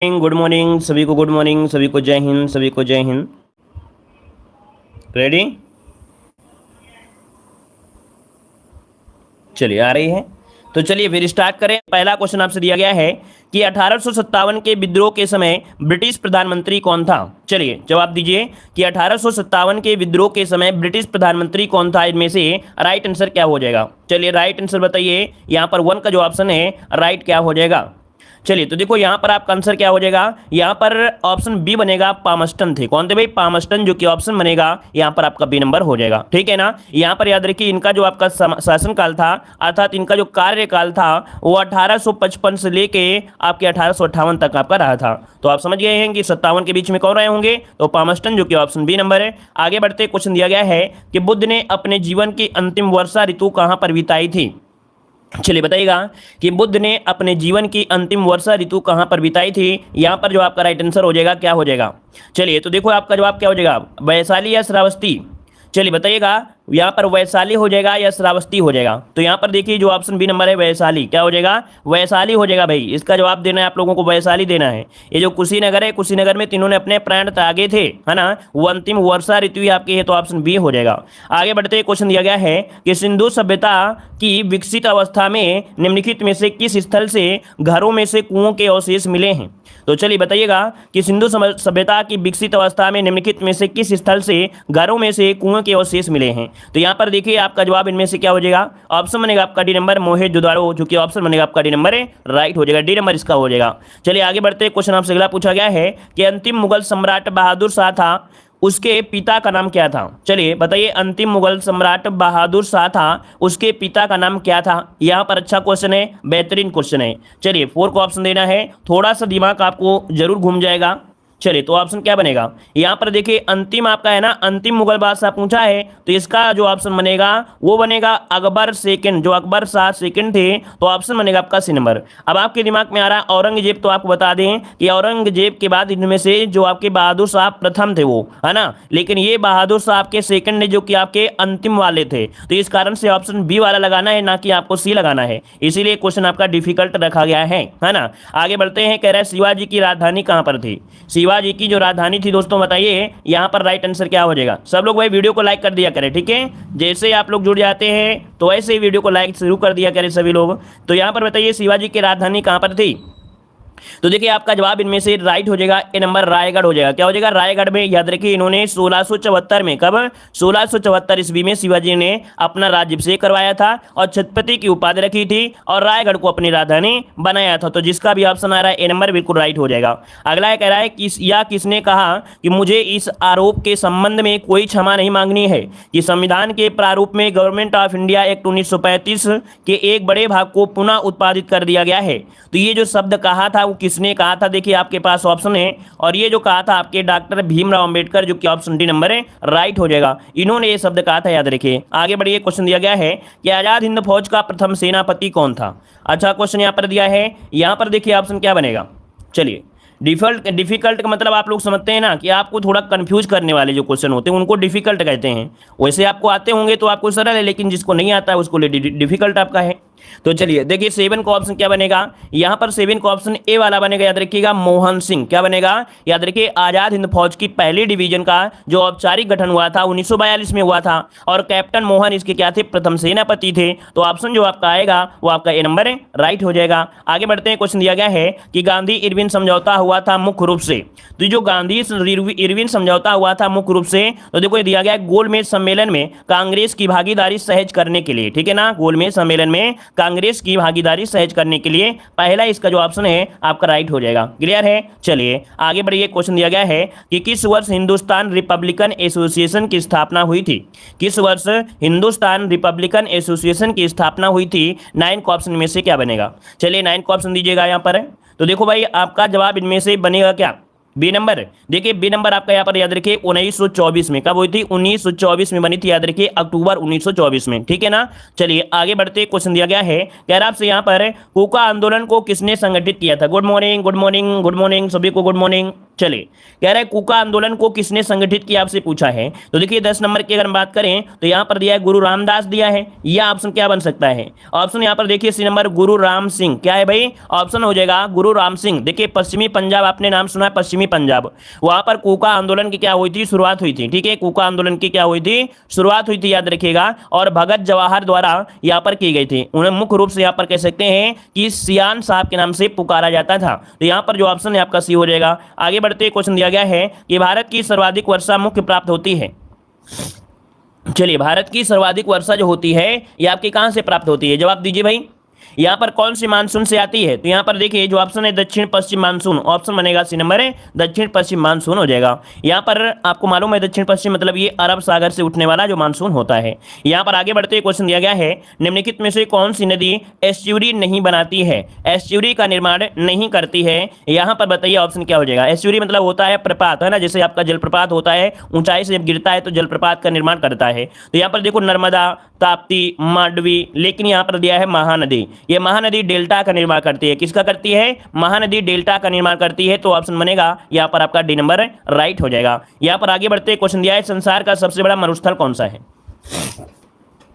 Good morning सभी को, good morning सभी को, जय हिंद सभी को, जय हिंद। रेडी? चलिए आ रही है तो चलिए फिर स्टार्ट करें। पहला क्वेश्चन आपसे दिया गया है कि 1857 के विद्रोह के समय ब्रिटिश प्रधानमंत्री कौन था। चलिए जवाब दीजिए कि 1857 के विद्रोह के समय ब्रिटिश प्रधानमंत्री कौन था। इनमें से राइट आंसर क्या हो जाएगा? चलिए राइट आंसर बताइए। यहाँ पर 1 का जो ऑप्शन है राइट क्या हो जाएगा? चलिए तो देखो यहाँ पर आपका आंसर क्या हो जाएगा। यहाँ पर ऑप्शन बी बनेगा, पामस्टन थे। कौन थे भाई? पामस्टन, जो कि ऑप्शन बनेगा यहाँ पर आपका बी नंबर हो जाएगा। ठीक है ना। यहाँ पर याद रखिए इनका जो आपका शासनकाल था, अर्थात इनका जो कार्यकाल था वो 1855 से लेके आपके 1858 तक आपका रहा था। तो आप समझ गए हैं कि 57 के बीच में कौन रहे होंगे? तो पामस्टन, जो कि ऑप्शन बी नंबर है। आगे बढ़ते क्वेश्चन दिया गया है कि बुद्ध ने अपने जीवन की अंतिम वर्षा ऋतु कहाँ पर बिताई थी। चलिए बताइएगा कि बुद्ध ने अपने जीवन की अंतिम वर्षा ऋतु कहां पर बिताई थी। यहां पर जो आपका राइट आंसर हो जाएगा क्या हो जाएगा? चलिए तो देखो आपका जवाब क्या हो जाएगा, वैशाली या श्रावस्ती। चलिए बताइएगा यहाँ पर वैशाली हो जाएगा या श्रावस्ती हो जाएगा। तो यहाँ पर देखिए जो ऑप्शन बी नंबर है वैशाली, क्या हो जाएगा? वैशाली हो जाएगा भाई। इसका जवाब देना है आप लोगों को, वैशाली देना है। ये जो कुशीनगर है, कुशीनगर में तीनों ने अपने प्राण त्यागे थे, है ना। वो अंतिम वर्षा ऋतु आपकी है, तो ऑप्शन बी हो जाएगा। आगे बढ़ते क्वेश्चन दिया गया है कि सिंधु सभ्यता की विकसित अवस्था में निम्नलिखित में से किस स्थल से घरों में से कुओं के अवशेष मिले हैं। तो चलिए बताइएगा कि सिंधु सभ्यता की विकसित अवस्था में निम्नलिखित में से किस स्थल से घरों में से कुओं के अवशेष मिले हैं। तो यहाँ पर देखिए आपका जवाब इनमें से क्या हो जाएगा? ऑप्शन बनेगा आपका डी नंबर, मोहेंजोदाड़ो, जो कि ऑप्शन बनेगा आपका डी नंबर है, राइट हो जाएगा। डी नंबर इसका हो जाएगा। चलिए आगे बढ़ते क्वेश्चन आपसे अगला पूछा गया है कि अंतिम मुगल सम्राट बहादुर शाह था, उसके पिता का नाम क्या था। चलिए बताइए, अंतिम मुगल सम्राट बहादुर शाह था, उसके पिता का नाम क्या था। यहाँ पर अच्छा क्वेश्चन है, बेहतरीन क्वेश्चन है। चलिए 4 को ऑप्शन देना है, थोड़ा सा दिमाग आपको जरूर घूम जाएगा। चलिए तो ऑप्शन क्या बनेगा? यहाँ पर देखिए अंतिम आपका है ना, अंतिम मुगल बादशाह पूछा है, तो इसका जो ऑप्शन बनेगा वो बनेगा अकबर सेकंड, जो अकबर शाह सेकंड थे, तो ऑप्शन बनेगा आपका सी नंबर। अब आपके दिमाग में आ रहा है औरंगजेब, तो आपको बता दें कि औरंगजेब के बाद इनमें से जो आपके बहादुर शाह प्रथम थे वो, है ना, लेकिन ये बहादुर शाह आपके सेकंड है, जो कि आपके अंतिम वाले थे। तो इस कारण से ऑप्शन बी वाला लगाना है, ना कि आपको सी लगाना है। इसीलिए क्वेश्चन आपका डिफिकल्ट रखा गया है ना। आगे बढ़ते हैं, कह रहा है शिवाजी की राजधानी कहाँ पर थी। शिवाजी की जो राजधानी थी दोस्तों बताइए, यहां पर राइट आंसर क्या हो जाएगा। सब लोग भाई वीडियो को लाइक कर दिया करें, ठीक है। जैसे आप लोग जुड़ जाते हैं तो ऐसे ही वीडियो को लाइक शुरू कर दिया करें सभी लोग। तो यहां पर बताइए शिवाजी की राजधानी कहां पर थी। तो देखिए आपका जवाब इनमें से राइट हो जाएगा, ए नंबर रायगढ़ हो जाएगा। क्या हो जाएगा? रायगढ़ में। याद रखिए इन्होंने 1674 में, कब? 1674 ईस्वी में शिवाजी ने अपना राज्याभिषेक करवाया था और छत्रपति की उपाधि रखी थी और रायगढ़ को अपनी राजधानी बनाया था। तो जिसका भी ऑप्शन आ रहा है ए नंबर बिल्कुल राइट हो जाएगा। अगला कह रहा है किसने कहा कि मुझे इस आरोप के संबंध में कोई क्षमा नहीं मांगनी है कि संविधान के प्रारूप में गवर्नमेंट ऑफ इंडिया एक्ट 1935 के एक बड़े भाग को पुनः उत्पादित कर दिया गया है। तो ये जो शब्द कहा था वो किसने कहा था? देखिए आपके पास ऑप्शन है, और ये जो कहा था आपके डॉक्टर भीमराव अंबेडकर, जो कि ऑप्शन डी नंबर है, राइट हो जाएगा। इन्होंने ये शब्द कहा था, याद रखिए। आगे बढ़िए, क्वेश्चन दिया गया है कि आजाद हिंद फौज का प्रथम सेनापति कौन था। अच्छा क्वेश्चन यहाँ पर दिया है, यहाँ पर देखिए ऑप्शन क्या बनेगा। चलिए डिफिकल्ट का मतलब आप लोग समझते हैं ना कि आपको थोड़ा कंफ्यूज करने वाले जो क्वेश्चन होते हैं उनको डिफिकल्ट कहते हैं। वैसे आपको आते होंगे तो आपको सरल है, लेकिन जिसको नहीं आता है उसको डिफिकल्ट आपका है। तो चलिए देखिए 7 का ऑप्शन क्या बनेगा। यहां पर 7 का ऑप्शन ए वाला बनेगा, याद रखिएगा, मोहन सिंह। क्या बनेगा? याद रखिए आजाद हिंद फौज की पहली डिवीजन का जो औपचारिक गठन हुआ था 1942 में हुआ था, और कैप्टन मोहन इसके क्या थे? प्रथम सेनापति थे। तो ऑप्शन जो आपका आएगा वो आपका ए नंबर है, राइट हो जाएगा। आगे बढ़ते हैं, क्वेश्चन दिया गया है कि गांधी इरविन समझौता हुआ था मुख्य रूप से। तो जो गांधी इरविन समझौता हुआ था मुख्य रूप से, तो देखो दिया गया गोलमेज सम्मेलन में कांग्रेस की भागीदारी सहज करने के लिए, ठीक है ना। गोलमेज सम्मेलन में कांग्रेस की भागीदारी सहज करने के लिए पहला इसका जो ऑप्शन है आपका राइट हो जाएगा। क्लियर है? चलिए आगे बढ़िए, क्वेश्चन दिया गया है कि किस वर्ष हिंदुस्तान रिपब्लिकन एसोसिएशन की स्थापना हुई थी। किस वर्ष हिंदुस्तान रिपब्लिकन एसोसिएशन की स्थापना हुई थी। 9 का ऑप्शन में से क्या बनेगा। चलिए 9 का ऑप्शन दीजिएगा यहाँ पर। तो देखो भाई आपका जवाब इनमें से बनेगा क्या? B number. देखिए बी नंबर आपका यहाँ पर याद रखिए 1924 में। कब हुई थी? 1924 में बनी थी, याद रखिए अक्टूबर 1924 में, ठीक है ना। चलिए आगे बढ़ते, क्वेश्चन दिया गया है कह रहा आपसे यहाँ पर कोका आंदोलन को किसने संगठित किया था। Good morning good morning good morning सभी को, गुड मॉर्निंग। चलिए, कह रहे हैं कूका आंदोलन को किसने संगठित किया, आपसे पूछा है। तो देखिए 10 नंबर की अगर हम बात करें तो यहाँ पर दिया है गुरु रामदास दिया है, यह ऑप्शन क्या बन सकता है? ऑप्शन यहाँ पर देखिए सी नंबर गुरु राम सिंह, क्या है भाई? ऑप्शन हो जाएगा गुरु राम सिंह। देखिए पश्चिमी पंजाब, आपने नाम सुना है पश्चिमी पंजाब, वहां पर कूका आंदोलन की क्या हुई थी, शुरुआत हुई थी। ठीक है, कूका आंदोलन की क्या हुई थी, शुरुआत हुई थी, याद रखिएगा। और भगत जवाहर द्वारा यहाँ पर की गई थी। उन्हें मुख्य रूप से यहाँ पर कह सकते हैं कि सियान साहब के नाम से पुकारा जाता था। तो यहाँ पर जो ऑप्शन है आपका सी हो जाएगा। आगे बढ़ते क्वेश्चन दिया गया है कि भारत की सर्वाधिक वर्षा मुख्य प्राप्त होती है। चलिए, भारत की सर्वाधिक वर्षा जो होती है ये आपकी कहां से प्राप्त होती है, जवाब दीजिए भाई। यहाँ पर कौन सी मानसून से आती है? तो यहाँ पर देखिए जो ऑप्शन है दक्षिण पश्चिम मानसून, ऑप्शन बनेगा सी नंबर है दक्षिण पश्चिम मानसून हो जाएगा। यहाँ पर आपको मालूम है दक्षिण पश्चिम मतलब ये अरब सागर से उठने वाला जो मानसून होता है। यहाँ पर आगे बढ़ते क्वेश्चन दिया गया है, निम्नलिखित में से कौन सी नदी एस्च्यूरी नहीं बनाती है, एस्च्यूरी का निर्माण नहीं करती है? यहाँ पर बताइए ऑप्शन क्या हो जाएगा। एस्च्यूरी मतलब होता है प्रपात, है ना, जैसे आपका जलप्रपात होता है, ऊंचाई से जब गिरता है तो जलप्रपात का निर्माण करता है। तो यहाँ पर देखो नर्मदा, ताप्ती, मांडवी, लेकिन यहाँ पर दिया है महानदी। ये महानदी डेल्टा का निर्माण करती है। किसका करती है? महानदी डेल्टा का निर्माण करती है। तो ऑप्शन बनेगा यहाँ पर आपका डी नंबर राइट हो जाएगा। यहाँ पर आगे बढ़ते क्वेश्चन दिया है, संसार का सबसे बड़ा मरुस्थल कौन सा है?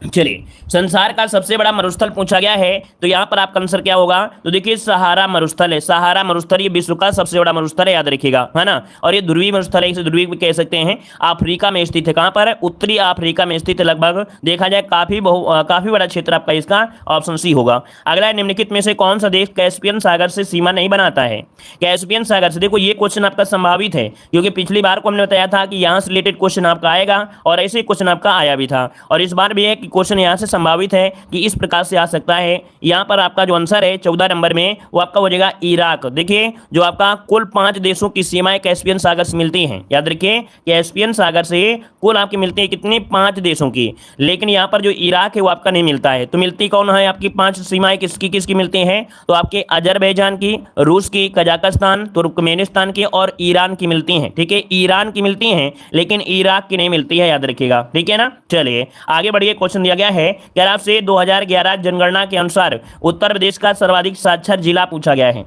चलिए, संसार का सबसे बड़ा मरुस्थल पूछा गया है, तो यहां पर आपका आंसर क्या होगा? तो देखिए सहारा मरुस्थल है। सहारा मरुस्थल ये विश्व का सबसे बड़ा मरुस्थल है, याद रखिएगा, है ना। और ये ध्रुवीय मरुस्थल है, इसे ध्रुवीय भी कह सकते हैं। अफ्रीका में स्थित है। कहां पर? उत्तरी अफ्रीका में स्थित है। लगभग देखा जाए काफी बड़ा क्षेत्र आपका इसका ऑप्शन सी होगा। अगला है, निम्नलिखित में से कौन सा देश कैस्पियन सागर से सीमा नहीं बनाता है? कैस्पियन सागर से, देखो ये क्वेश्चन आपका संभावित है, क्योंकि पिछली बार को हमने बताया था कि यहां से रिलेटेड क्वेश्चन आपका आएगा, और ऐसे क्वेश्चन आपका आया भी था, और इस बार भी है कि क्वेश्चन यहाँ से संभावित है कि इस प्रकार से आ सकता है। यहाँ पर आपका जो आंसर है 14 नंबर में वो आपका हो जाएगा इराक। देखिए जो आपका कुल 5 देशों की सीमाएं कैस्पियन सागर से मिलती हैं, याद रखिए कैस्पियन सागर से कुल आपकी मिलती है कितनी? 5 देशों की। लेकिन यहाँ पर जो इराक है वो आपका नहीं मिलता है। तो मिलती कौन है आपकी 5 सीमाएं? किसकी किसकी मिलती हैं? तो आपके अजरबैजान की, रूस की, कजाकिस्तान, तुर्कमेनिस्तान की और ईरान की मिलती हैं। ठीक है, ईरान की मिलती हैं लेकिन इराक की नहीं मिलती है, याद रखिएगा। ठीक है ना। चलिए आगे बढ़िए, क्वेश्चन दिया गया है क्या आपसे 2011 जनगणना के अनुसार उत्तर प्रदेश का सर्वाधिक साक्षर जिला पूछा गया है।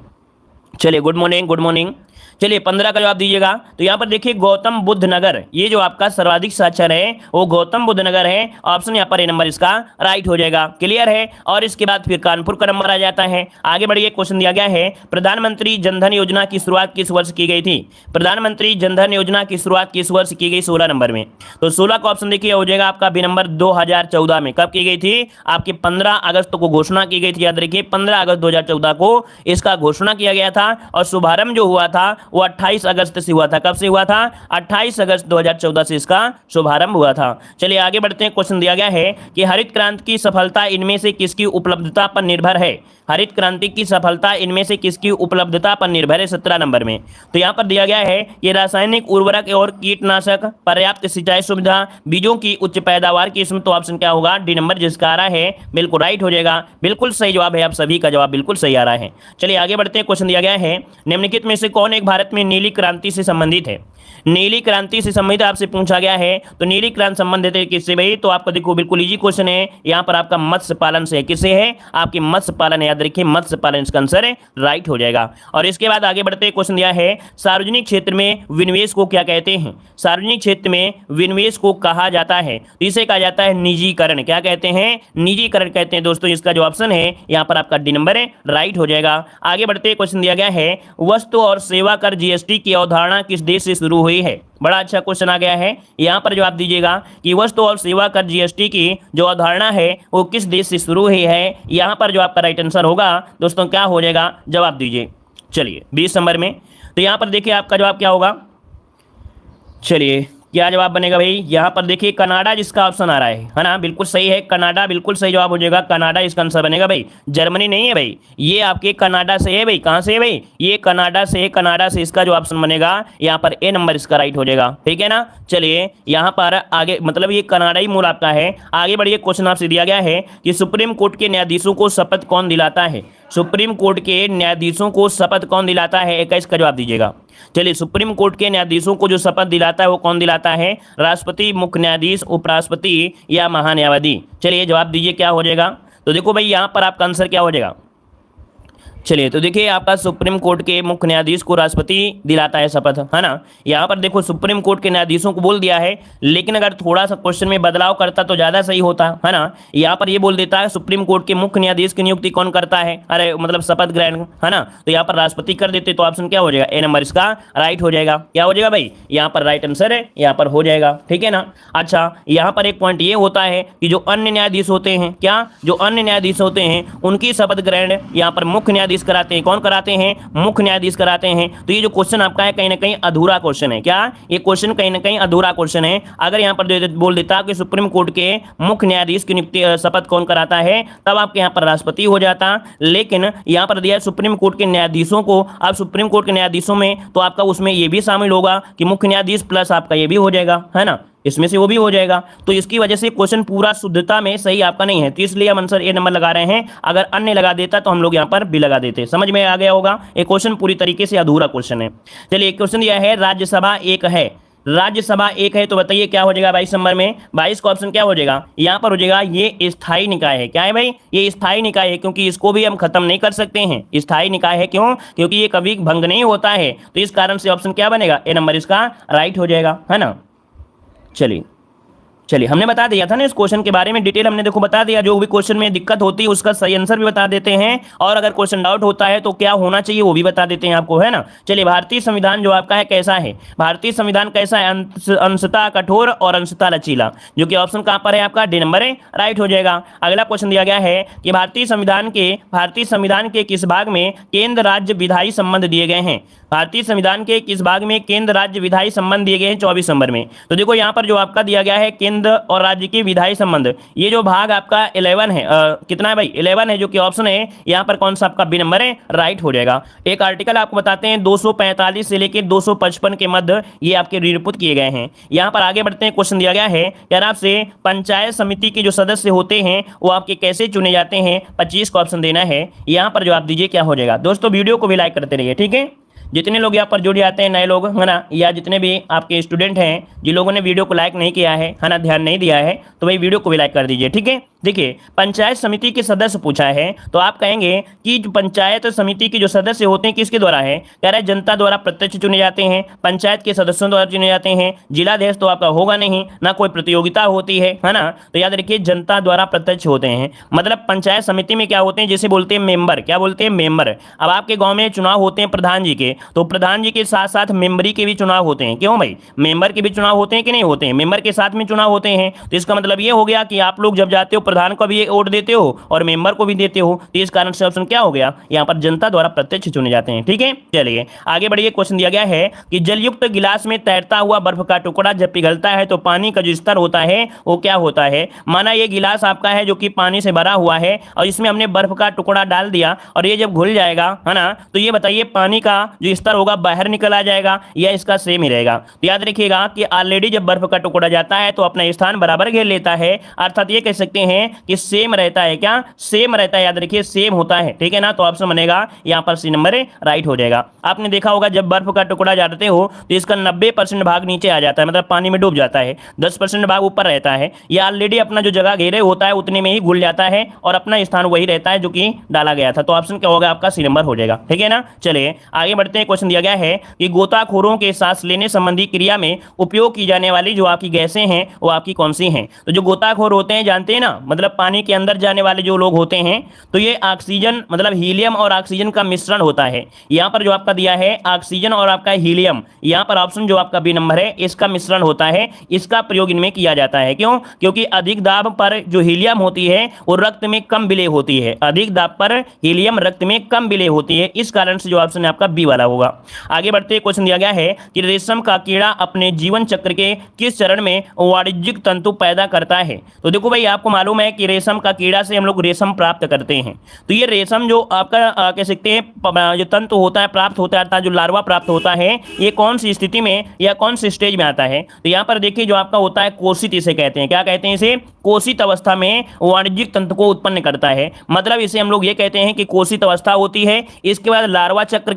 चलिए गुड मॉर्निंग, गुड मॉर्निंग। चलिए 15 का जवाब दीजिएगा। तो यहाँ पर देखिए गौतम बुद्ध नगर, ये जो आपका सर्वाधिक साक्षर है वो गौतम बुद्ध नगर है। ऑप्शन यहाँ पर ए नंबर इसका राइट हो जाएगा। क्लियर है। और इसके बाद फिर कानपुर का नंबर आ जाता है। आगे बढ़िए, क्वेश्चन दिया गया है, प्रधानमंत्री जनधन योजना की शुरुआत किस वर्ष की गई थी? प्रधानमंत्री जनधन योजना की शुरुआत किस वर्ष की गई? 16 नंबर में। तो 16 का ऑप्शन देखिए हो जाएगा आपका बी नंबर 2014 में। कब की गई थी? आपकी 15 अगस्त को घोषणा की गई थी, याद रखिए 15 अगस्त 2014 को इसका घोषणा किया गया था। और शुभारंभ जो हुआ था वो 28 अगस्त से हुआ था। कब से हुआ था? 28 अगस्त 2014 से इसका शुभारंभ हुआ था। चलिए आगे बढ़ते हैं। क्वेश्चन दिया गया है कि हरित क्रांति की सफलता इनमें से किसकी उपलब्धता पर निर्भर है? हरित क्रांति की सफलता इनमें से किसकी उपलब्धता पर निर्भर है? 17 नंबर में। तो यहाँ पर दिया गया है कि रासायनिक उर्वरक और कीटनाशक, पर्याप्त सिंचाई सुविधा, बीजों की उच्च पैदावार की इसमें। तो ऑप्शन क्या होगा? डी नंबर जिसका आ रहा है बिल्कुल राइट हो जाएगा। बिल्कुल सही जवाब है, आप सभी का जवाब बिल्कुल सही आ रहा है। चलिए आगे बढ़ते हैं। क्वेश्चन दिया गया है, निम्नलिखित में से कौन एक भारत में नीली क्रांति से संबंधित है? नीली क्रांति से संबंधित आपसे पूछा गया है। तो नीली क्रांति संबंधित है किससे भाई? तो आपको देखो बिल्कुल इजी क्वेश्चन है। यहाँ पर आपका मत्स्य पालन से है। किससे है? आपके मत्स्य पालन, याद रखिए मत्स्य पालन इसका आंसर है राइट हो जाएगा। और इसके बाद आगे बढ़ते क्वेश्चन दिया है, सार्वजनिक क्षेत्र में विनिवेश को क्या कहते हैं? सार्वजनिक क्षेत्र में विनिवेश को कहा जाता है, तो इसे कहा जाता है निजीकरण। क्या कहते हैं? निजीकरण कहते हैं दोस्तों। इसका जो ऑप्शन है यहाँ पर आपका डी नंबर है राइट हो जाएगा। आगे बढ़ते क्वेश्चन दिया गया है, वस्तु और सेवा कर जीएसटी की अवधारणा किस देश से शुरू हुई है? बड़ा अच्छा क्वेश्चन आ गया है। यहाँ पर जवाब दीजिएगा कि वस्तु और सेवा कर जीएसटी की जो अवधारणा है वो किस देश से शुरू हुई है। यहाँ पर जो आपका राइट आंसर होगा दोस्तों क्या हो जाएगा? जवाब दीजिए। चलिए 20 नंबर में। तो यहाँ पर देखिए आपका जवाब क्या होगा। चलिए क्या जवाब बनेगा भाई? यहाँ पर देखिए कनाडा जिसका ऑप्शन आ रहा है ना, बिल्कुल सही है। कनाडा बिल्कुल सही जवाब हो जाएगा। कनाडा इसका आंसर बनेगा भाई। जर्मनी नहीं है भाई, ये आपके कनाडा से है भाई। कहाँ से है भाई? ये कनाडा से है। कनाडा से इसका जो ऑप्शन बनेगा यहाँ पर ए नंबर इसका राइट हो जाएगा। ठीक है ना। चलिए यहाँ पर आगे मतलब ये कनाडा ही मूल आपका है। आगे बढ़िए, क्वेश्चन आपसे दिया गया है कि सुप्रीम कोर्ट के न्यायाधीशों को शपथ कौन दिलाता है? सुप्रीम कोर्ट के न्यायाधीशों को शपथ कौन दिलाता है? 21 का जवाब दीजिएगा। चलिए सुप्रीम कोर्ट के न्यायाधीशों को जो शपथ दिलाता है वो कौन दिलाता है? राष्ट्रपति, मुख्य न्यायाधीश, उपराष्ट्रपति या महान्यायाधीश? चलिए जवाब दीजिए क्या हो जाएगा। तो देखो भाई यहाँ पर आपका आंसर क्या हो जाएगा। चलिए तो देखिए आपका सुप्रीम कोर्ट के मुख्य न्यायाधीश को राष्ट्रपति दिलाता है शपथ, है ना। यहाँ पर देखो सुप्रीम कोर्ट के न्यायाधीशों को बोल दिया है, लेकिन अगर थोड़ा सा क्वेश्चन में बदलाव करता तो ज्यादा सही होता, है ना। यहाँ पर ये बोल देता है सुप्रीम कोर्ट के मुख्य न्यायाधीश की नियुक्ति कौन करता है, अरे मतलब शपथ ग्रहण, है ना। तो यहाँ पर राष्ट्रपति कर देते तो ऑप्शन क्या हो जाएगा, ए नंबर इसका राइट हो जाएगा। क्या हो जाएगा भाई, यहाँ पर राइट आंसर है, यहाँ पर हो जाएगा, ठीक है ना। अच्छा यहाँ पर एक पॉइंट ये होता है कि जो अन्य न्यायाधीश होते हैं, क्या जो अन्य न्यायाधीश होते हैं उनकी शपथ ग्रहण यहाँ पर मुख्य न्यायाधीश कराते हैं। कौन कराते हैं, मुख्य न्यायाधीश कराते हैं। तो ये जो क्वेश्चन आपका है कहीं ना कहीं अधूरा क्वेश्चन है, क्या ये क्वेश्चन कहीं ना कहीं अधूरा क्वेश्चन है। अगर यहाँ पर बोल देता कि सुप्रीम कोर्ट के मुख्य न्यायाधीश की नियुक्ति शपथ कौन कराता है, तब आपके यहाँ पर राष्ट्रपति हो जाता। लेकिन यहाँ पर दिया सुप्रीम कोर्ट के न्यायाधीशों को, अब सुप्रीम कोर्ट के न्यायाधीशों में तो आपका उसमें ये भी शामिल होगा कि मुख्य न्यायाधीश प्लस आपका ये भी हो जाएगा, है ना, इसमें से वो भी हो जाएगा। तो इसकी वजह से क्वेश्चन पूरा शुद्धता में सही आपका नहीं है, तो इसलिए हम आंसर ए नंबर लगा रहे हैं। अगर अन्य लगा देता तो हम लोग यहाँ पर बी लगा देते। समझ में आ गया होगा, ये क्वेश्चन पूरी तरीके से अधूरा क्वेश्चन है। चलिए एक क्वेश्चन दिया है राज्यसभा एक है, राज्यसभा एक है, तो बताइए क्या हो जाएगा 22 नंबर में। 22 का ऑप्शन क्या हो जाएगा, यहाँ पर हो जाएगा ये स्थायी निकाय है। क्या है भाई, ये स्थायी निकाय है, क्योंकि इसको भी हम खत्म नहीं कर सकते हैं। स्थायी निकाय है, क्यों, क्योंकि ये कभी भंग नहीं होता है। तो इस कारण से ऑप्शन क्या बनेगा, ए नंबर इसका राइट हो जाएगा, है ना। चलिए हमने बता दिया था ना इस क्वेश्चन के बारे में, डिटेल हमने देखो बता दिया। जो भी क्वेश्चन में दिक्कत होती है उसका सही आंसर भी बता देते हैं, और अगर क्वेश्चन डाउट होता है तो क्या होना चाहिए वो भी बता देते हैं आपको, है ना। चलिए भारतीय संविधान जो आपका है कैसा है, भारतीय संविधान कैसा है, अंशतः कठोर और अंशतः लचीला, जो कि ऑप्शन कहाँ पर है आपका, डी नंबर है, राइट हो जाएगा। अगला क्वेश्चन दिया गया है कि भारतीय संविधान के किस भाग में केंद्र राज्य विधायी संबंध दिए गए हैं। भारतीय संविधान के किस भाग में केंद्र राज्य विधायी संबंध दिए गए हैं 24 नंबर में। तो देखो यहाँ पर जो आपका दिया गया है केंद्र और राज्य के विधायी संबंध, ये जो भाग आपका 11 है, कितना है भाई 11 है, जो कि ऑप्शन है यहाँ पर कौन सा आपका बी नंबर है, राइट हो जाएगा। एक आर्टिकल आपको बताते हैं 245 से लेकर 255 के मध्य ये आपके निरूपित किए गए हैं। यहाँ पर आगे बढ़ते हैं, क्वेश्चन दिया गया है यार आपसे पंचायत समिति के जो सदस्य होते हैं वो आपके कैसे चुने जाते हैं, 25 का ऑप्शन देना है। यहाँ पर जवाब दीजिए क्या हो जाएगा। दोस्तों वीडियो को भी लाइक करते रहिए, ठीक है। जितने लोग यहाँ पर जुड़ जाते हैं नए लोग, है ना, या जितने भी आपके स्टूडेंट हैं जिन लोगों ने वीडियो को लाइक नहीं किया है ना, ध्यान नहीं दिया है, तो भाई वीडियो को भी लाइक कर दीजिए, ठीक है। देखिए पंचायत समिति के सदस्य पूछा है, तो आप कहेंगे कि पंचायत समिति के जो सदस्य होते हैं किसके द्वारा है, कह रहे हैं जनता द्वारा प्रत्यक्ष चुने जाते हैं, पंचायत के सदस्यों द्वारा चुने जाते हैं, जिलाध्यक्ष तो आपका होगा नहीं, ना कोई प्रतियोगिता होती है ना। तो याद रखिए जनता द्वारा प्रत्यक्ष होते हैं। मतलब पंचायत समिति में क्या होते हैं, जैसे बोलते हैं मेंबर, क्या बोलते हैं मेंबर। अब आपके गाँव में चुनाव होते हैं प्रधान जी के, तो प्रधान जी के साथ साथ मेंबरी के भी चुनाव होते हैं। क्यों भाई, मेंबर के भी चुनाव होते हैं कि नहीं होते हैं, मेंबर के साथ में चुनाव होते हैं। तो इसका मतलब ये हो गया कि आप लोग जब जाते हो प्रधान को भी वोट देते हो और मेंबर को भी देते हो, तो इस कारण से ऑप्शन क्या हो गया, यहाँ पर जनता द्वारा प्रत्यक्ष चुने जाते हैं, ठीक है। चलिए आगे बढ़िए, क्वेश्चन दिया गया है कि जलयुक्त गिलास में तैरता हुआ बर्फ का टुकड़ा जब पिघलता है तो पानी का जो स्तर होता है वो क्या होता है। माना ये गिलास आपका है जो कि पानी से भरा हुआ है और इसमें हमने बर्फ का टुकड़ा डाल दिया और ये जब घुल जाएगा, है ना, तो ये बताइए पानी का जो स्तर होगा बाहर निकल आ जाएगा या इसका सेम ही रहेगा। तो याद रखिएगा कि ऑलरेडी जब बर्फ का टुकड़ा जाता है तो अपना स्थान बराबर घेर लेता है, अर्थात ये कह सकते हैं कि सेम रहता है। क्या सेम रहता है, याद रखिए सेम होता है, ठीक है ना। तो ऑप्शन बनेगा यहाँ पर सी नंबर राइट हो जाएगा। आपने देखा होगा जब बर्फ का टुकड़ा जाते हो तो इसका 90% भाग नीचे आ जाता है, मतलब पानी में डूब जाता है, 10% भाग ऊपर रहता है। ये ऑलरेडी अपना जो जगह घेरे होता है उतने में ही घुल जाता है और अपना स्थान वही रहता है जो कि डाला गया था। तो ऑप्शन क्या होगा आपका सी नंबर हो जाएगा, ठीक है ना। चलिए आगे बढ़ते हैं, क्वेश्चन दिया गया है कि गोताखोरों के सांस लेने संबंधी क्रिया में उपयोग की जाने वाली जो आपकी गैसें हैं वो आपकी कौन सी हैं। तो जो गोताखोर होते हैं जानते हैं ना, मतलब पानी के अंदर जाने वाले जो लोग होते हैं, तो ये ऑक्सीजन मतलब हीलियम और ऑक्सीजन का मिश्रण होता है। यहाँ पर जो आपका दिया है ऑक्सीजन और आपका हीलियम, यहाँ पर ऑप्शन जो आपका बी नंबर है इसका मिश्रण होता है, इसका प्रयोग इनमें किया जाता है। क्यों, क्योंकि अधिक दाब पर जो हीलियम होती है वो रक्त में कम विलेय होती है, अधिक दाब पर हीलियम रक्त में कम विलेय होती है, इस कारण से जो ऑप्शन है आपका बी वाला होगा। आगे बढ़ते क्वेश्चन दिया गया है कि रेशम का कीड़ा अपने जीवन चक्र के किस चरण में वाणिज्यिक तंतु पैदा करता है। तो देखो भाई आपको मालूम है कि रेशम का कीड़ा से हम लोग रेशम प्राप्त करते हैं, तो ये रेशम जो आपका कह सकते हैं जो तंतु होता है प्राप्त होता है, अर्थात जो लार्वा प्राप्त होता है, ये कौन सी स्थिति में या कौन सी स्टेज में आता है। तो यहाँ पर देखिए जो आपका होता है कोशित, इसे कहते हैं, क्या कहते हैं इसे, कोशित अवस्था में वाणिज्यिक तंतु को उत्पन्न करता है। मतलब इसे हम लोग ये कहते हैं कि कोशित अवस्था होती है, इसके बाद लार्वा चक्र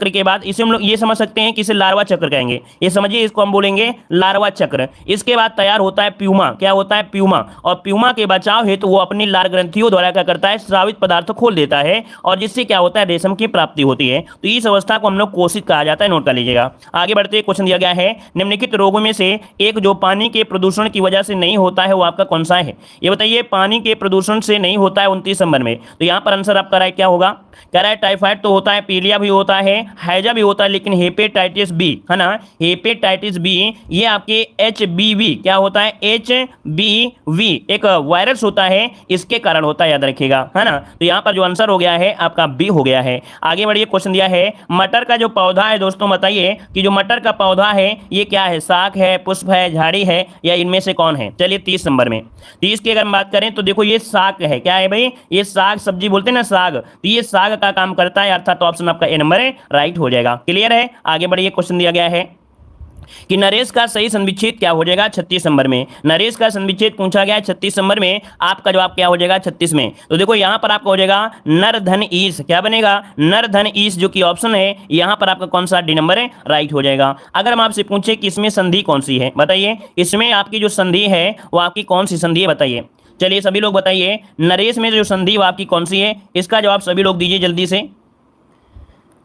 के बाद इसे हम लोग ये समझ सकते हैं कि इसे लार्वा चक्र कहेंगे, ये समझिए, इसको हम बोलेंगे लार्वा चक्र। इसके बाद तैयार होता है प्यूमा, क्या होता है प्यूमा, और प्यूमा के बचाव हेतु वो अपनी लार ग्रंथियों द्वारा क्या करता है, स्रावित पदार्थ खोल देता है और जिससे क्या होता है, रेशम की प्राप्ति होती है। तो इस अवस्था को हम लोग कोशित कहा जाता है, नोट कर लीजिएगा। आगे बढ़ते क्वेश्चन दिया गया है, निम्नलिखित रोगों में से एक जो पानी के प्रदूषण की वजह से नहीं होता है वो आपका कौन सा है? ये बताइए, पानी के प्रदूषण से नहीं होता है 29 नंबर में। तो यहाँ पर आंसर आपका राइट क्या होगा? कह रहा है टाइफाइड तो होता है, पीलिया भी होता है, हैजा भी होता है, लेकिन हेपेटाइटिस बी है ना, हेपेटाइटिस बी ये आपके HBV क्या होता है, HBV एक वायरस होता है, इसके कारण होता है, याद रखिएगा, है ना। तो यहाँ पर जो आंसर हो गया है आपका बी हो गया है। आगे बढ़िए, क्वेश्चन दिया है, मटर का जो पौधा है दोस्तों, बताइए कि जो मटर का पौधा है ये क्या है, शाख है, पुष्प है, झाड़ी है, या इनमें से कौन है? चलिए 30 नंबर में, 30 की अगर हम बात करें तो देखो ये शाक है, क्या है भाई, ये साग सब्जी बोलते हैं ना, साग, तो ये साग का काम करता है, अर्थात तो ऑप्शन आपका ए नंबर है, राइट हो जाएगा। क्लियर है? आगे बढ़िए, क्वेश्चन दिया गया है कि नरेश का सही संविच्छेद क्या हो जाएगा 36 नंबर में। नरेश का संविच्छेद पूछा गया है 36 नंबर में, आपका जवाब क्या हो जाएगा 36 में? तो देखो यहां पर आपका हो जाएगा नर धन ईश, क्या बनेगा, नर धन ईश, जो कि ऑप्शन है यहां पर आपका कौन सा, डी नंबर है, राइट हो जाएगा। अगर हम आपसे पूछे कि इसमें संधि कौन सी है, बताइए इसमें आपकी जो संधि है वो आपकी कौन सी संधि है, बताइए। चलिए सभी लोग बताइए, नरेश में जो संधि वो आपकी कौन सी है, इसका जवाब सभी लोग दीजिए जल्दी से।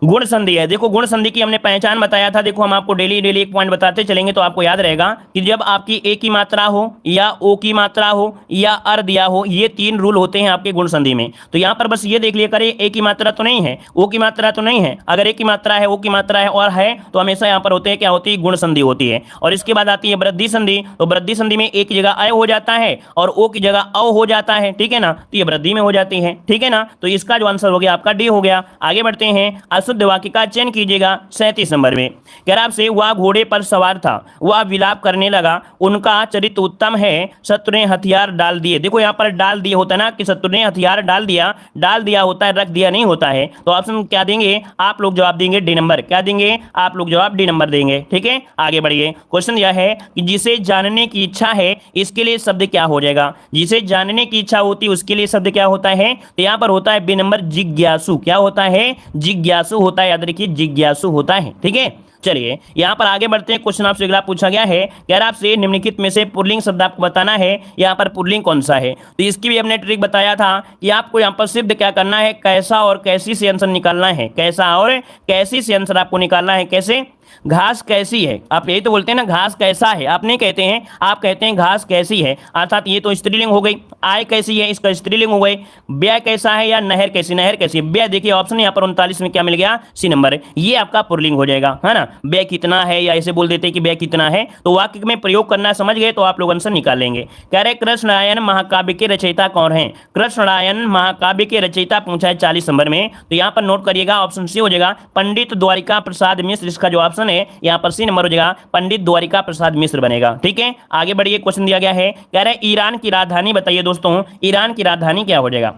गुण संधि है। देखो गुण संधि की हमने पहचान बताया था, देखो हम आपको डेली डेली एक पॉइंट बताते चलेंगे तो आपको याद रहेगा कि जब आपकी ए की मात्रा हो या ओ की मात्रा हो या अर दिया हो, ये 3 रूल होते हैं आपके गुण संधि में। तो यहाँ पर बस ये देख लिया करें, ए की मात्रा तो नहीं है, ओ की मात्रा तो नहीं है, अगर ए की मात्रा है, ओ की मात्रा है और है तो हमेशा यहाँ पर होते हैं, क्या होती है, गुण संधि होती है। और इसके बाद आती है वृद्धि संधि, तो वृद्धि संधि में ए की जगह अय हो जाता है और ओ की जगह अ हो जाता है, ठीक है ना, तो ये वृद्धि में हो जाती है, ठीक है ना। तो इसका जो आंसर हो गया आपका डी हो गया। आगे बढ़ते हैं, अशुद्ध वाक्य का चयन कीजिएगा 37 नंबर में। कह रहा आपसे, वह घोड़े पर सवार था, वह विलाप करने लगा, उनका चरित्र उत्तम है, शत्रु ने हथियार डाल दिए। देखो यहाँ पर डाल दिए होता है ना, कि शत्रु ने हथियार डाल दिया होता है, रख दिया नहीं होता है। तो ऑप्शन क्या देंगे आप लोग, जवाब देंगे डी नंबर, क्या देंगे आप लोग, जवाब डी नंबर देंगे, ठीक है। आगे बढ़िए, क्वेश्चन यह है कि जिसे जानने की इच्छा है इसके लिए शब्द क्या हो जाएगा, जिसे जानने की इच्छा होती है उसके लिए शब्द क्या होता है, तो यहाँ पर होता है बी नंबर, जिज्ञासु। क्या होता है, जिज्ञासु होता है, याद रखिए जिज्ञासु होता है, ठीक है। चलिए यहां पर आगे बढ़ते हैं, क्वेश्चन आपसे अगला पूछा गया है, कह रहा आपसे निम्नलिखित में से पुल्लिंग शब्द आपको बताना है, यहां पर पुल्लिंग कौन सा है। तो इसकी भी हमने ट्रिक बताया था कि आपको यहां पर सिर्फ क्या करना है, कैसा और कैसी से आंसर निकालना है, कैसा और कैसी से आंसर आपको निकालना है। कैसे, घास कैसी है, आप यही तो बोलते हैं ना, घास कैसा है, आप नहीं कहते हैं, आप कहते हैं घास कैसी है, अर्थात ये तो स्त्रीलिंग हो गई। आय कैसी है, इसका स्त्रीलिंग हो गई। ब्याह कैसा है या नहर कैसी, नहर कैसी है। ब्याह देखिए ऑप्शन यहाँ पर 39 में क्या मिल गया, सी नंबर, ये आपका पुल्लिंग हो जाएगा, है ना। ब्याह कितना है, या ऐसे बोल देते हैं कि ब्याह कितना है, तो वाक्य में प्रयोग करना समझ गए तो आप लोग आंसर निकाल लेंगे। कह रहे कृष्णरायन महाकाव्य के रचयिता कौन है, कृष्णरायन महाकाव्य के रचयिता पूछा है 40 नंबर में। तो यहाँ पर नोट करिएगा, ऑप्शन सी हो जाएगा पंडित द्वारिका प्रसाद मिश्र, इसका जो ऑप्शन है यहाँ पर सी नंबर हो जाएगा, पंडित द्वारिका प्रसाद मिश्र बनेगा, ठीक है। आगे बढ़िए, क्वेश्चन दिया गया है, कह रहे ईरान की राजधानी बताइए दोस्तों, ईरान की राजधानी क्या हो जाएगा।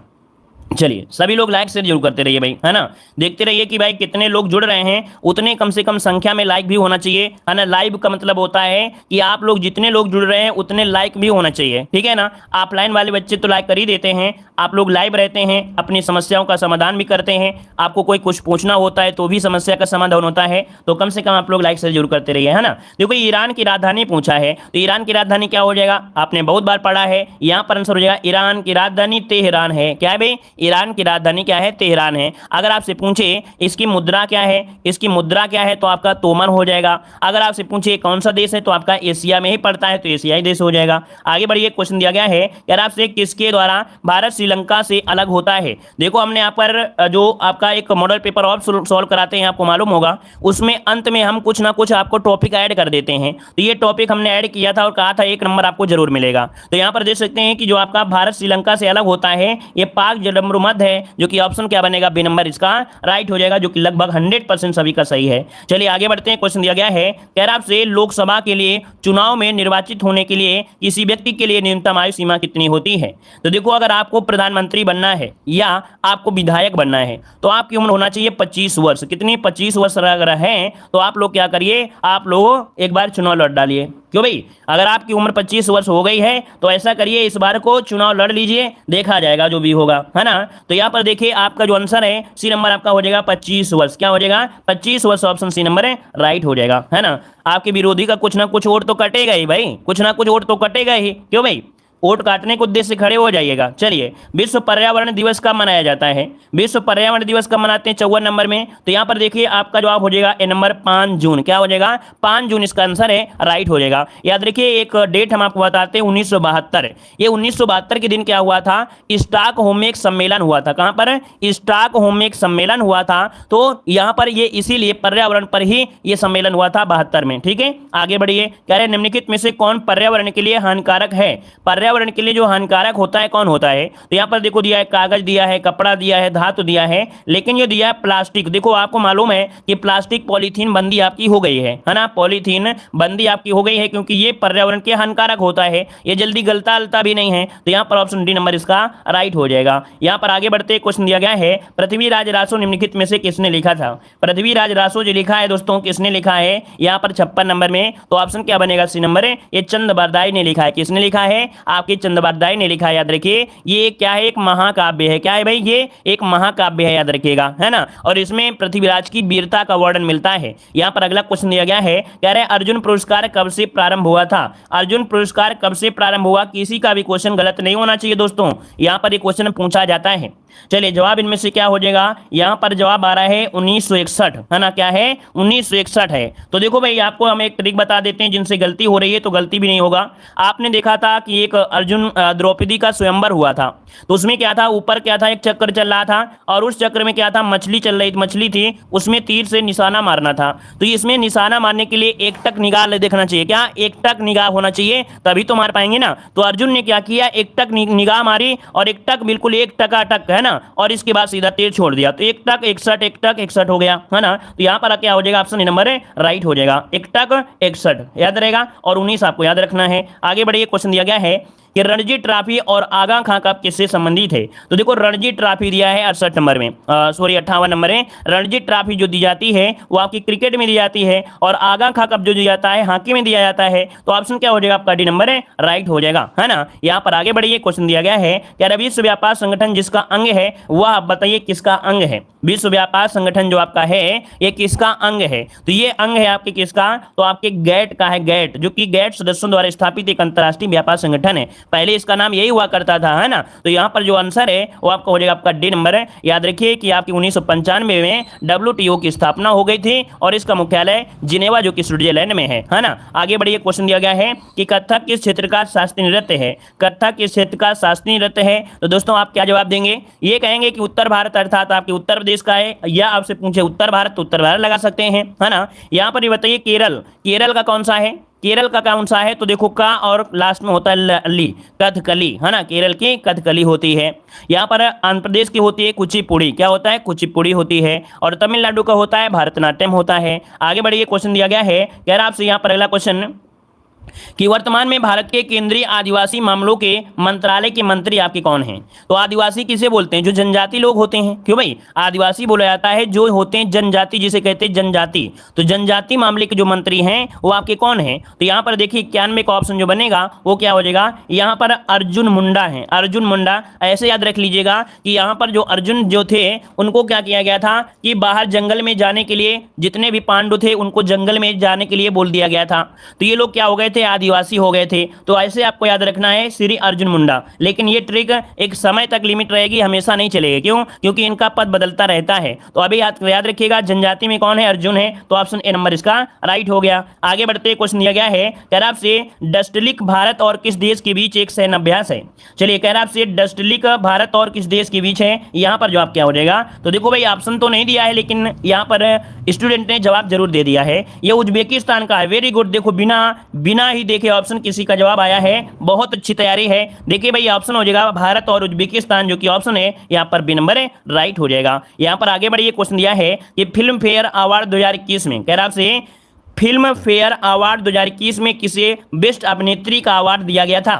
चलिए सभी लोग लाइक शेयर जरूर करते रहिए भाई, है ना, देखते रहिए कि भाई कितने लोग जुड़ रहे हैं, उतने कम से कम संख्या में लाइक भी होना चाहिए, है ना। लाइव का मतलब होता है कि आप लोग जितने लोग जुड़ रहे हैं उतने लाइक भी होना चाहिए, ठीक है ना। ऑफलाइन वाले बच्चे तो लाइक कर ही देते हैं, आप लोग लाइव रहते हैं, अपनी समस्याओं का समाधान भी करते हैं, आपको कोई कुछ पूछना होता है तो भी समस्या का समाधान होता है, तो कम से कम आप लोग लाइक शेयर जरूर करते रहिए, है ना। देखो ईरान की राजधानी पूछा है, तो ईरान की राजधानी क्या हो जाएगा, आपने बहुत बार पढ़ा है, यहाँ पर आंसर हो जाएगा ईरान की राजधानी तेहरान है। क्या है भाई, ईरान की राजधानी क्या है, तेहरान है। अगर आपसे पूछे इसकी मुद्रा क्या है, इसकी मुद्रा क्या है, तो आपका तोमर हो जाएगा। अगर आपसे पूछे कौन सा देश है, तो आपका एशिया में ही पड़ता है, तो एशियाई देश हो जाएगा। आगे बढ़िए, क्वेश्चन दिया गया है, यार आपसे किसके द्वारा भारत श्रीलंका से अलग होता है। देखो हमने यहाँ पर जो आपका एक मॉडल पेपर ऑफ सॉल्व कराते हैं, आपको मालूम होगा, उसमें अंत में हम कुछ ना कुछ आपको टॉपिक ऐड कर देते हैं, तो ये टॉपिक हमने ऐड किया था और कहा था 1 नंबर आपको जरूर मिलेगा। तो यहाँ पर देख सकते हैं कि जो आपका भारत श्रीलंका से अलग होता है ये पाक जलमरुमध्य है, जो कि ऑप्शन क्या बनेगा, बी नंबर इसका राइट हो जाएगा, जो कि लगभग 100% सभी का सही है। चलिए आगे बढ़ते हैं, क्वेश्चन दिया गया है, कह रहा आपसे लोकसभा के लिए चुनाव में निर्वाचित होने के लिए किसी व्यक्ति के लिए न्यूनतम आयु सीमा कितनी होती है। तो देखो अगर आपको प्रधानमंत्री बनना है या आपको विधायक बनना है तो आपकी उम्र होना चाहिए 25 वर्ष। कितनी, 25 वर्ष अगर है तो आप लोग क्या करिए, आप लोग एक बार चुनाव लड़ डालिए। क्यों भाई, अगर आपकी उम्र 25 वर्ष हो गई है तो ऐसा करिए इस बार को चुनाव लड़ लीजिए, देखा जाएगा जो भी होगा, है ना। तो यहाँ पर देखिए आपका जो आंसर है सी नंबर आपका हो जाएगा 25 वर्ष। क्या हो जाएगा, 25 वर्ष, ऑप्शन सी नंबर है राइट हो जाएगा, है ना। आपके विरोधी का कुछ ना कुछ वोट तो कटेगा ही भाई, कुछ ना कुछ वोट तो कटेगा ही। क्यों भाई, वोट काटने के उद्देश्य से खड़े हो जाइएगा। चलिए, विश्व पर्यावरण दिवस कब मनाया जाता है? विश्व पर्यावरण दिवस कब मनाते हैं 54 नंबर में? तो यहाँ पर देखिए आपका जवाब हो जाएगा ए नंबर 5 जून। क्या हो जाएगा? 5 जून इसका आंसर है, राइट हो जाएगा। याद रखिए एक डेट हम आपको बताते हैं 1972। ये 1972 के दिन क्या हुआ था? स्टॉकहोम में एक सम्मेलन हुआ था। कहां पर? स्टॉकहोम में एक सम्मेलन हुआ था। तो यहां पर ये इसीलिए पर्यावरण पर ही ये सम्मेलन हुआ था 72 में। ठीक है, आगे बढ़िए। कह रहे निम्नलिखित में से कौन पर्यावरण के लिए हानिकारक है? पर्यावरण के लिए जो हानिकारक होता है कौन होता है? तो यहां पर देखो दिया है कागज दिया है, कपड़ा दिया है, धातु दिया है, लेकिन ये दिया है प्लास्टिक। देखो आपको मालूम है कि प्लास्टिक पॉलीथीन बंदी आपकी हो गई है ना? पॉलीथीन बंदी आपकी हो गई है क्योंकि ये पर्यावरण के हानिकारक होता है, ये जल्दी गलता अलता भी नहीं है। तो यहाँ पर ऑप्शन डी नंबर इसका राइट हो जाएगा। यहाँ पर आगे बढ़ते क्वेश्चन दिया गया है पृथ्वीराज रासो निम्नलिखित में से किसने लिखा था? पृथ्वीराज रासो जो लिखा है दोस्तों किसने लिखा है यहाँ पर 56 नंबर में? तो ऑप्शन क्या बनेगा? सी नंबर है, ये चंद्रबरदाई ने लिखा है। किसने लिखा है? आपके चंद्रबरदाई ने लिखा है। याद रखिए ये क्या है? एक महाकाव्य है। क्या है भाई? ये एक महाकाव्य है, याद रखिएगा, है ना? और इसमें पृथ्वीराज की वीरता का वर्णन मिलता है। यहाँ पर अगला क्वेश्चन दिया गया है, कह रहे अर्जुन पुरस्कार कब से प्रारंभ हुआ था? अर्जुन पुरस्कार कब से प्रारंभ हुआ? किसी का भी क्वेश्चन गलत नहीं होना चाहिए दोस्तों, यहाँ पर ये क्वेश्चन पूछा जाता है। चलिए जवाब इनमें से क्या हो जाएगा? यहाँ पर जवाब आ रहा है 1961, है ना? क्या है? 1961 है। तो देखो भाई आपको हम एक ट्रिक बता देते हैं जिनसे गलती हो रही है तो गलती भी नहीं होगा। आपने देखा था कि एक अर्जुन द्रौपदी का स्वयंवर हुआ था, तो उसमें क्या था? ऊपर क्या था? एक चक्र चल रहा था और उस चक्र में क्या था? मछली चल रही, मछली थी, उसमें तीर से निशाना मारना था। तो इसमें निशाना मारने के लिए एकटक निगाह देखना चाहिए। क्या? एकटक निगाह होना चाहिए, तभी तो मार पाएंगे ना। तो अर्जुन ने क्या किया? एकटक निगाह मारी और एकटक बिल्कुल एक टकाटक, है ना? और इसके बाद सीधा तीर छोड़ दिया, तो एकटक 61 हो गया, है ना? तो यहाँ पर क्या हो जाएगा? ऑप्शन नंबर राइट हो जाएगा, एकटक 61 याद रहेगा और 19 आपको याद रखना है। आगे बढ़िए, क्वेश्चन दिया गया है कि रणजी ट्रॉफी और आगा खां कप किससे संबंधित है? तो देखो रणजी ट्रॉफी दिया है 68 नंबर में, सॉरी 58 नंबर है। रणजी ट्रॉफी जो दी जाती है वो आपकी क्रिकेट में दी जाती है और आगा खां कप जो दिया जाता है हॉकी में दिया जाता है। तो ऑप्शन क्या हो जाएगा? आपका डी नंबर है, राइट हो जाएगा, है ना? यहाँ पर आगे बढ़िए, क्वेश्चन दिया गया है कि विश्व व्यापार संगठन जिसका अंग है वह आप बताइए किसका अंग है? विश्व व्यापार संगठन जो आपका है ये किसका अंग है? तो ये अंग है आपके किसका? तो आपके गैट का है। गैट जो कि गैट सदस्यों द्वारा स्थापित एक अंतर्राष्ट्रीय व्यापार संगठन है, पहले इसका नाम यही हुआ करता था, है ना? तो यहाँ पर जो आंसर है वो आपका हो जाएगा आपका डी नंबर है। याद रखिए कि आपकी 1995 में WTO की स्थापना हो गई थी और इसका मुख्यालय जिनेवा जो कि स्विट्जरलैंड में है ना? आगे बढ़िए, क्वेश्चन दिया गया है कि कथक किस क्षेत्र का शास्त्रीय नृत्य है? कथक किस क्षेत्र का शास्त्रीय नृत्य है? तो दोस्तों आप क्या जवाब देंगे? ये कहेंगे कि उत्तर भारत अर्थात आपके उत्तर प्रदेश का है, या आपसे पूछे उत्तर भारत तो उत्तर भारत लगा सकते हैं, है ना? यहाँ पर ये बताइए केरल, केरल का कौन सा है? केरल का कौन सा है? तो देखो का और लास्ट में होता है ली, कथकली, है ना? केरल की कथकली होती है। यहाँ पर आंध्र प्रदेश की होती है कुचिपुड़ी। क्या होता है? कुचिपुड़ी होती है। और तमिलनाडु का होता है भरतनाट्यम होता है। आगे बढ़िए, क्वेश्चन दिया गया है कह रहा आपसे यहाँ पर अगला क्वेश्चन कि वर्तमान में भारत के केंद्रीय आदिवासी मामलों के मंत्रालय के मंत्री आपके कौन हैं? तो आदिवासी किसे बोलते हैं? जो जनजाति लोग होते हैं। क्यों भाई? आदिवासी बोला जाता है जो होते हैं जनजाति, जिसे कहते हैं जनजाति। तो जनजाति मामले के जो मंत्री हैं वो आपके कौन हैं? तो यहाँ पर देखिए 91 का ऑप्शन जो बनेगा वो क्या हो जाएगा? यहाँ पर अर्जुन मुंडा है। अर्जुन मुंडा ऐसे याद रख लीजिएगा कि यहाँ पर जो अर्जुन जो थे उनको क्या किया गया था कि बाहर जंगल में जाने के लिए, जितने भी पांडु थे उनको जंगल में जाने के लिए बोल दिया गया था। तो ये लोग क्या हो गए थे? आदिवासी हो गए थे। तो ऐसे आपको याद रखना है श्री अर्जुन मुंडा। लेकिन ये ट्रिक एक समय तक लिमिट रहेगी, हमेशा नहीं चलेगी। क्यों? क्योंकि इनका पद बदलता रहता है। तो अभी याद रखिएगा जनजाति में कौन है? अर्जुन है। तो ऑप्शन ए नंबर इसका राइट हो गया। आगे बढ़ते क्वेश्चन दिया गया है कह रहा आपसे डस्टलिक भारत और किस देश के बीच एक सैन्य अभ्यास है? चलिए कह रहा आपसे डस्टलिक भारत और किस देश के बीच है? यहाँ पर जवाब क्या हो जाएगा? तो देखो भाई ऑप्शन तो नहीं दिया है लेकिन यहाँ पर स्टूडेंट ने जवाब जरूर दे दिया है। ये उज्बेकिस्तान का है। Very good. देखो बिना ही देखे ऑप्शन किसी का जवाब आया है, बहुत अच्छी तैयारी है। देखिए भाई ऑप्शन हो जाएगा भारत और उज्बेकिस्तान, जो कि ऑप्शन है यहाँ पर बी नंबर है, राइट हो जाएगा। यहाँ पर आगे बढ़िए, क्वेश्चन दिया है कि फिल्म फेयर अवार्ड 2021 में कह रहा आपसे फिल्म फेयर अवार्ड 2021 में किसे बेस्ट अभिनेत्री का अवार्ड दिया गया था?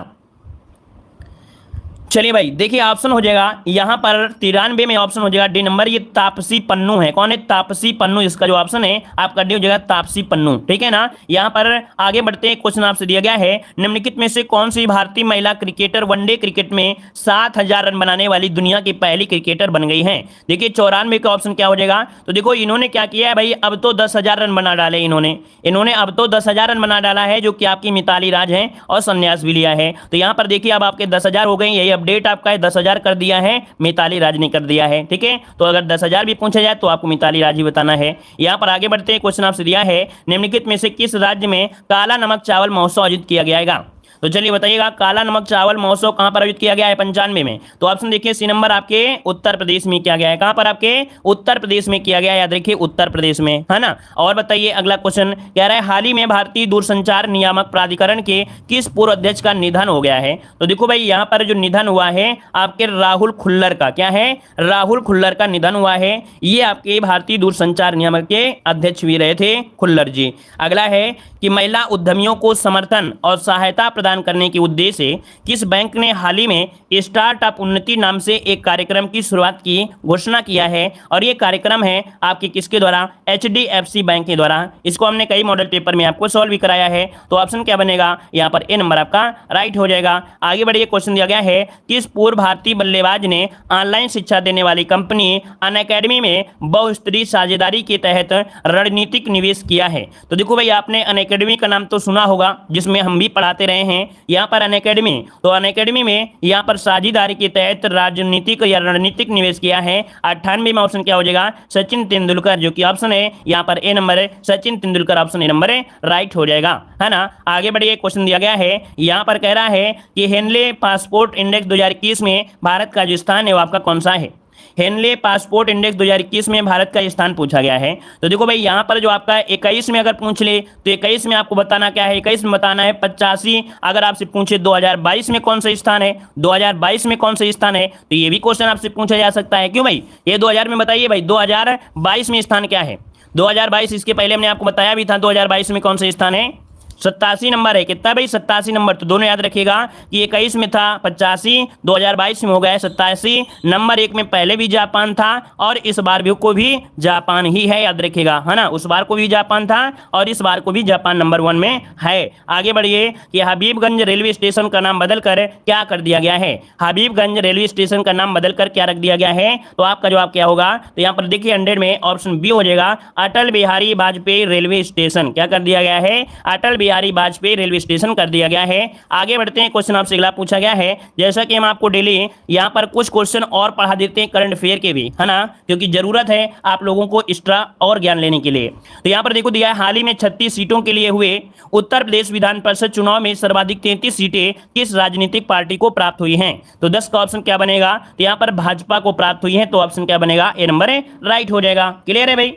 चलिए भाई देखिए ऑप्शन हो जाएगा यहाँ पर 93 में ऑप्शन हो जाएगा डी नंबर, ये तापसी पन्नू है। कौन है? तापसी पन्नू, इसका जो ऑप्शन है आपका डी हो जाएगा तापसी पन्नू, ठीक है ना। यहाँ पर आगे बढ़ते हैं, क्वेश्चन आपसे दिया गया है निम्नलिखित में से कौन सी भारतीय महिला क्रिकेटर वनडे क्रिकेट में 7000 रन बनाने वाली दुनिया की पहली क्रिकेटर बन गई है। देखिए 94 का ऑप्शन क्या हो जाएगा, तो देखो इन्होंने क्या किया है भाई, अब तो 10,000 रन बना डाले इन्होंने अब तो 10,000 रन बना डाला है, जो कि आपकी मिताली राज है, और संन्यास भी लिया है। तो यहाँ पर देखिए अब आपके 10,000 हो गए, यही अपडेट आपका है, 10,000 कर दिया है, मिताली राज ने कर दिया है, ठीक है। तो अगर 10,000 भी पूछा जाए तो आपको मिताली राज ही बताना है। यहाँ पर आगे बढ़ते हैं, क्वेश्चन आपसे दिया है निम्नलिखित में से किस राज्य में काला नमक चावल महोत्सव आयोजित किया गया। तो चलिए बताइएगा काला नमक चावल महोत्सव कहां पर आयोजित किया गया है 95 में। तो ऑप्शन देखिए सी नंबर आपके उत्तर प्रदेश में किया गया है। कहां पर? आपके उत्तर प्रदेश में किया गया है, याद रखिए उत्तर प्रदेश में, है ना। और बताइए अगला क्वेश्चन कह रहा है हाल ही में भारतीय दूरसंचार नियामक प्राधिकरण के किस पूर्व अध्यक्ष का निधन हो गया है। तो देखो भाई यहाँ पर जो निधन हुआ है आपके राहुल खुल्लर का, क्या है? राहुल खुल्लर का निधन हुआ है। ये आपके भारतीय दूरसंचार नियामक के अध्यक्ष भी रहे थे खुल्लर जी। अगला है कि महिला उद्यमियों को समर्थन और सहायता प्रदान करने के उद्देश्य से किस बैंक ने हाल ही में स्टार्टअप उन्नति नाम से एक कार्यक्रम की शुरुआत की घोषणा किया है। और ये कार्यक्रम है आपके किसके द्वारा? HDFC बैंक के द्वारा। इसको हमने कई मॉडल पेपर में आपको सॉल्व भी कराया है। तो ऑप्शन क्या बनेगा? यहाँ पर ए नंबर आपका राइट हो जाएगा। आगे बढ़िए, क्वेश्चन दिया गया है किस पूर्व भारतीय बल्लेबाज ने ऑनलाइन शिक्षा देने वाली कंपनी अनअकैडमी में बहुस्तरीय साझेदारी के तहत रणनीतिक निवेश किया है। तो देखो भाई आपने अनअकैडमी का नाम तो सुना होगा, जिसमें हम भी पढ़ाते रहे हैं। यहाँ पर अनअकैडमी, तो अनअकैडमी में यहाँ पर साझेदारी के तहत राजनीतिक या रणनीतिक निवेश किया है। 98 में ऑप्शन क्या हो जाएगा? सचिन तेंदुलकर, जो कि ऑप्शन है यहाँ पर ए नंबर है, Sachin Tendulkar option A number है राइट हो जाएगा, है ना। आगे बढ़िए, क्वेश्चन दिया गया है यहाँ पर कह रहा है कि हेनले पासपोर्ट इंडेक्स 2021 में भारत का जो स्थान है वो आपका कौन सा है। हेनले पासपोर्ट इंडेक्स 2021 में भारत का स्थान पूछा गया है। तो देखो भाई यहाँ पर जो आपका 21 में अगर पूछ ले तो 21 में आपको बताना क्या है, 21 में बताना है 85। अगर आपसे पूछे 2022 में कौन सा स्थान है, 2022 में कौन सा स्थान है, तो ये भी क्वेश्चन आपसे पूछा जा सकता है। क्यों भाई? ये 2000 में बताइए भाई 2022 में स्थान क्या है। 2022 इसके पहले हमने आपको बताया भी था 2022 में कौन सा स्थान है, 87 नंबर है। कितना भाई? 87 नंबर। तो दोनों याद रखिएगा कि 21 में था 85, 2022 में हो गया 87। नंबर 1 में पहले भी जापान था और इस बार भी को भी जापान ही है, याद रखिएगा, है ना। उस बार को भी जापान था और इस बार को भी जापान नंबर 1 में है। आगे बढ़िए कि हबीबगंज रेलवे स्टेशन का नाम बदलकर क्या कर दिया गया है। हबीबगंज रेलवे स्टेशन का नाम बदलकर क्या रख दिया गया है, तो आपका जवाब क्या होगा? तो यहाँ पर देखिए 100 में ऑप्शन बी हो जाएगा, अटल बिहारी वाजपेयी रेलवे स्टेशन। क्या कर दिया गया है? अटल बिहारी वाजपेयी रेलवे स्टेशन कर दिया गया है। आगे बढ़ते हैं, क्वेश्चन आपसे अगला पूछा गया है। जैसा कि हम आपको डेली यहाँ पर कुछ क्वेश्चन और पढ़ा देते हैं करंट अफेयर के भी, है ना, क्योंकि जरूरत है आप लोगों को एक्स्ट्रा और ज्ञान लेने के लिए। तो यहाँ पर देखो दिया है हाल ही में 36 सीटों के लिए हुए उत्तर प्रदेश विधान परिषद चुनाव में सर्वाधिक 33 सीटें किस राजनीतिक पार्टी को प्राप्त हुई हैं। तो 10 का ऑप्शन क्या बनेगा? तो यहाँ पर भाजपा को प्राप्त हुई है, तो ऑप्शन क्या बनेगा? ए नंबर है राइट हो जाएगा। क्लियर है भाई?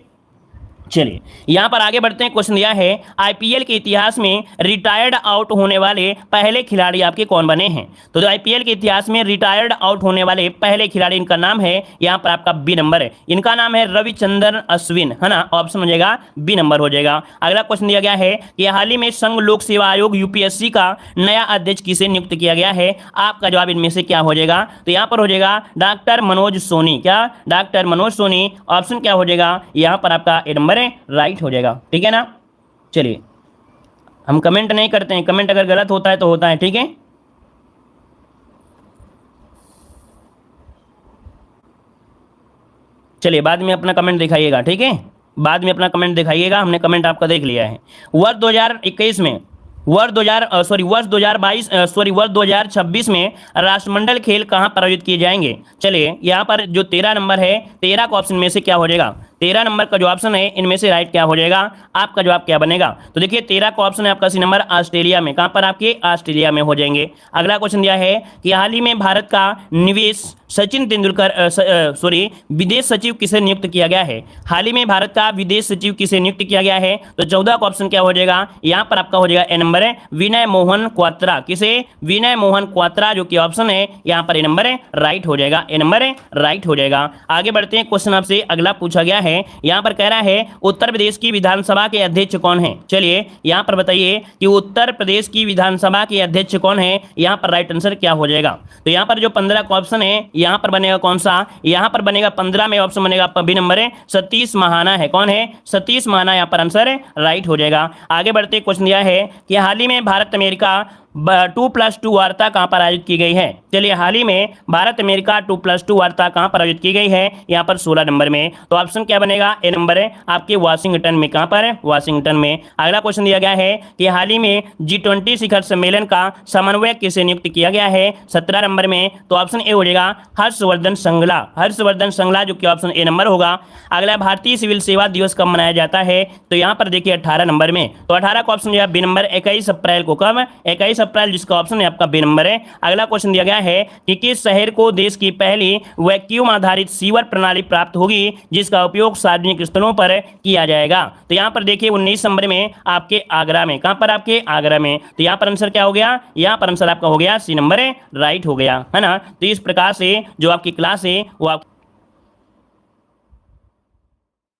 चलिए यहां पर आगे बढ़ते हैं। क्वेश्चन दिया है आईपीएल के इतिहास में रिटायर्ड आउट होने वाले पहले खिलाड़ी आपके कौन बने हैं। तो आईपीएल के इतिहास में रिटायर्ड आउट होने वाले पहले खिलाड़ी, इनका नाम है यहां पर आपका बी नंबर है, इनका नाम है रविचंद्रन अश्विन, है ना। ऑप्शन हो जाएगा बी नंबर हो जाएगा। अगला क्वेश्चन दिया गया है कि हाल ही में संघ लोक सेवा आयोग यूपीएससी का नया अध्यक्ष किसे नियुक्त किया गया है। आपका जवाब इनमें से क्या हो जाएगा? तो यहां पर हो जाएगा डॉक्टर मनोज सोनी। क्या? डॉक्टर मनोज सोनी। ऑप्शन क्या हो जाएगा? यहां पर आपका ए नंबर राइट हो जाएगा, ठीक है ना। चलिए हम कमेंट नहीं करते हैं, कमेंट अगर गलत होता है तो होता है, ठीक है। चलिए बाद में अपना कमेंट दिखाइएगा, ठीक है, बाद में अपना कमेंट दिखाइएगा, हमने कमेंट आपका देख लिया है। वर्ष 2021 में वर्ष 2026 में राष्ट्रमंडल खेल कहां पर आयोजित किए जाएंगे। चलिए यहां पर जो 13 नंबर है, 13 का ऑप्शन में से क्या हो जाएगा? 13 नंबर का जो ऑप्शन है इनमें से राइट क्या हो जाएगा? आपका जवाब क्या बनेगा? तो देखिए 13 का ऑप्शन है आपका सी नंबर ऑस्ट्रेलिया में। कहां पर? आपके ऑस्ट्रेलिया में हो जाएंगे। अगला क्वेश्चन दिया है कि हाल ही में भारत का निवेश सचिन तेंदुलकर विदेश सचिव किसे नियुक्त किया गया है। हाल ही में भारत का विदेश सचिव किसे नियुक्त किया गया है। तो 14 का ऑप्शन क्या हो जाएगा? यहां पर आपका हो जाएगा ए नंबर है विनय मोहन क्वात्रा। किसे? विनय मोहन क्वात्रा, जो कि ऑप्शन है यहां पर ए नंबर है राइट हो जाएगा, ए नंबर है राइट हो जाएगा। आगे बढ़ते हैं, क्वेश्चन आपसे अगला पूछा गया है है, यहाँ पर कह रहा है उत्तर प्रदेश की विधानसभा के अध्यक्ष कौन है। चलिए यहाँ पर बताइए कि उत्तर प्रदेश की विधानसभा के अध्यक्ष कौन है, यहाँ पर राइट आंसर क्या हो जाएगा। तो यहाँ पर जो 15 का ऑप्शन है यहाँ पर बनेगा कौन सा, यहाँ पर बनेगा 15 में ऑप्शन बनेगा आपका बी नंबर है सतीश महाना है। कौन है, सतीश महाना यहाँ पर आंसर राइट हो जाएगा। आगे बढ़ते क्वेश्चन दिया है कि हाल ही में भारत अमेरिका 2+2 वार्ता कहां पर आयोजित की गई है। चलिए हाल ही में भारत अमेरिका 2+2 वार्ता कहां पर आयोजित की गई है, यहां पर 16 नंबर में। तो ऑप्शन क्या बनेगा, ए नंबर है आपके वाशिंगटन में। कहां पर है, वाशिंगटन में। अगला क्वेश्चन दिया गया है कि हाल ही में G20 शिखर सम्मेलन का समन्वयक किसे नियुक्त किया गया है, 17 नंबर में। तो ऑप्शन ए हो जाएगा हर्षवर्धन श्रृंगला। हर्षवर्धन श्रृंगला जो कि ऑप्शन ए नंबर होगा। अगला भारतीय सिविल सेवा दिवस कब मनाया जाता है, तो यहाँ पर देखिए 18 नंबर में। तो 18 का ऑप्शन बी नंबर 21 अप्रैल को। कब, 21 अप्रैल, जिसका ऑप्शन है आपका बी नंबर है। अगला क्वेश्चन दिया गया है कि किस शहर को देश की पहली वैक्यूम आधारित सीवर प्रणाली प्राप्त होगी जिसका उपयोग सार्वजनिक स्थलों पर किया जाएगा। तो यहां पर देखिए 19 नंबर में आपके आगरा में। कहां पर, आपके आगरा में। तो यहां पर आंसर क्या हो गया, यहां पर आंसर आपका हो गया सी नंबर है राइट हो गया, है ना। तो इस प्रकार से जो आपकी क्लास है वो आप